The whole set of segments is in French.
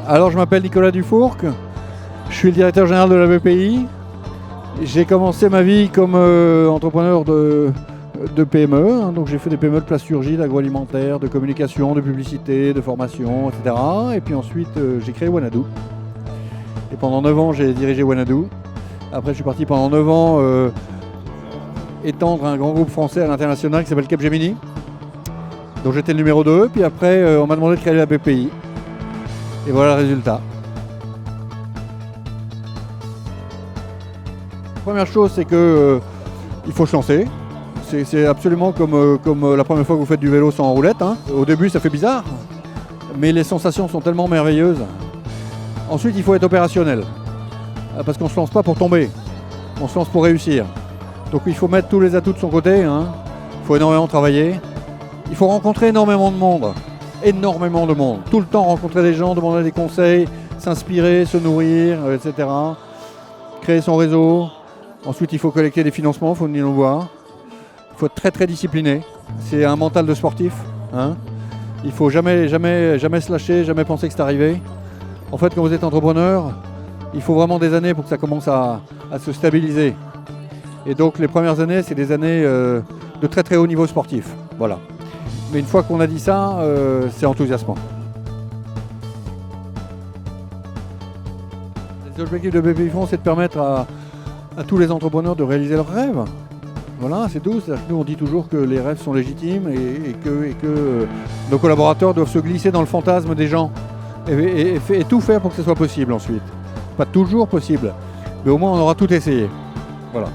Alors je m'appelle Nicolas Dufourcq, je suis le directeur général de la BPI. J'ai commencé ma vie comme entrepreneur de PME, hein, donc j'ai fait des PME de plasturgie, d'agroalimentaire, de communication, de publicité, de formation, etc. Et puis ensuite j'ai créé Wanadoo. Et pendant 9 ans j'ai dirigé Wanadoo. Après je suis parti pendant 9 ans étendre un grand groupe français à l'international qui s'appelle Capgemini, dont j'étais le numéro 2. Puis après on m'a demandé de créer la BPI. Et voilà le résultat. La première chose, c'est qu'il faut se lancer. C'est absolument comme la première fois que vous faites du vélo sans roulette, hein. Au début, ça fait bizarre, mais les sensations sont tellement merveilleuses. Ensuite, il faut être opérationnel, parce qu'on ne se lance pas pour tomber, on se lance pour réussir. Donc il faut mettre tous les atouts de son côté, hein. Il faut énormément travailler. Il faut rencontrer énormément de monde. Énormément de monde. Tout le temps rencontrer des gens, demander des conseils, s'inspirer, se nourrir, etc. Créer son réseau. Ensuite, il faut collecter des financements, il faut venir nous voir. Il faut être très très discipliné. C'est un mental de sportif, hein. Il ne faut jamais se lâcher, jamais penser que c'est arrivé. En fait, quand vous êtes entrepreneur, il faut vraiment des années pour que ça commence à se stabiliser. Et donc les premières années, c'est des années de très très haut niveau sportif. Voilà. Mais une fois qu'on a dit ça, c'est enthousiasmant. Les objectifs de BPI France, c'est de permettre à tous les entrepreneurs de réaliser leurs rêves. Voilà, c'est tout. C'est-à-dire que nous, on dit toujours que les rêves sont légitimes et que nos collaborateurs doivent se glisser dans le fantasme des gens et tout faire pour que ce soit possible ensuite. Pas toujours possible, mais au moins on aura tout essayé. Voilà.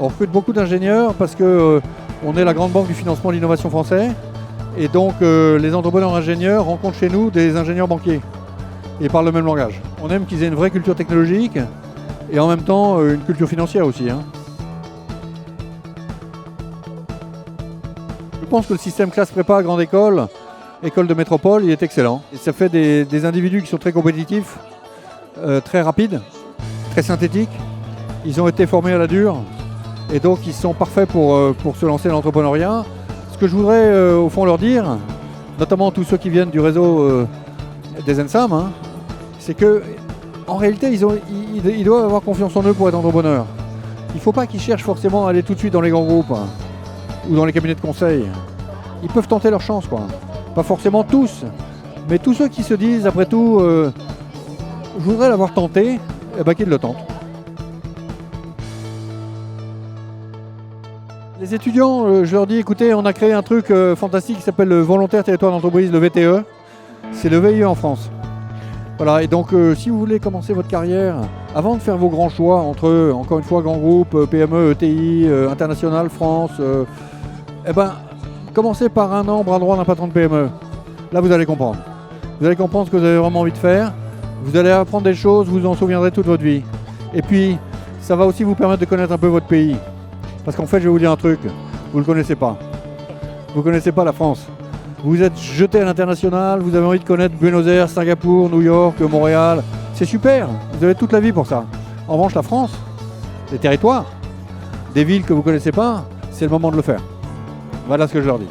On recrute beaucoup d'ingénieurs parce qu'on est la grande banque du financement de l'innovation français. Et donc les entrepreneurs ingénieurs rencontrent chez nous des ingénieurs banquiers et parlent le même langage. On aime qu'ils aient une vraie culture technologique et en même temps une culture financière aussi, hein. Je pense que le système classe prépa, grande école, école de métropole, il est excellent. Et ça fait des individus qui sont très compétitifs, très rapides, très synthétiques. Ils ont été formés à la dure. Et donc ils sont parfaits pour se lancer dans l'entrepreneuriat. Ce que je voudrais au fond leur dire, notamment tous ceux qui viennent du réseau des ENSAM, hein, c'est qu'en réalité ils doivent avoir confiance en eux pour être entrepreneurs. Il ne faut pas qu'ils cherchent forcément à aller tout de suite dans les grands groupes, hein, ou dans les cabinets de conseil. Ils peuvent tenter leur chance, quoi. Pas forcément tous, mais tous ceux qui se disent après tout je voudrais l'avoir tenté, eh ben, qu'ils le tentent. Les étudiants, je leur dis, écoutez, on a créé un truc fantastique qui s'appelle le Volontaire Territoire d'Entreprise, le VTE. C'est le VIE en France. Voilà, et donc si vous voulez commencer votre carrière, avant de faire vos grands choix entre, encore une fois, grands groupes, PME, ETI, international, France, eh ben, commencez par un an, bras droit d'un patron de PME. Là, vous allez comprendre. Vous allez comprendre ce que vous avez vraiment envie de faire. Vous allez apprendre des choses, vous en souviendrez toute votre vie. Et puis, ça va aussi vous permettre de connaître un peu votre pays. Parce qu'en fait, je vais vous dire un truc, vous ne le connaissez pas. Vous ne connaissez pas la France. Vous êtes jeté à l'international, vous avez envie de connaître Buenos Aires, Singapour, New York, Montréal. C'est super, vous avez toute la vie pour ça. En revanche, la France, les territoires, des villes que vous ne connaissez pas, c'est le moment de le faire. Voilà ce que je leur dis.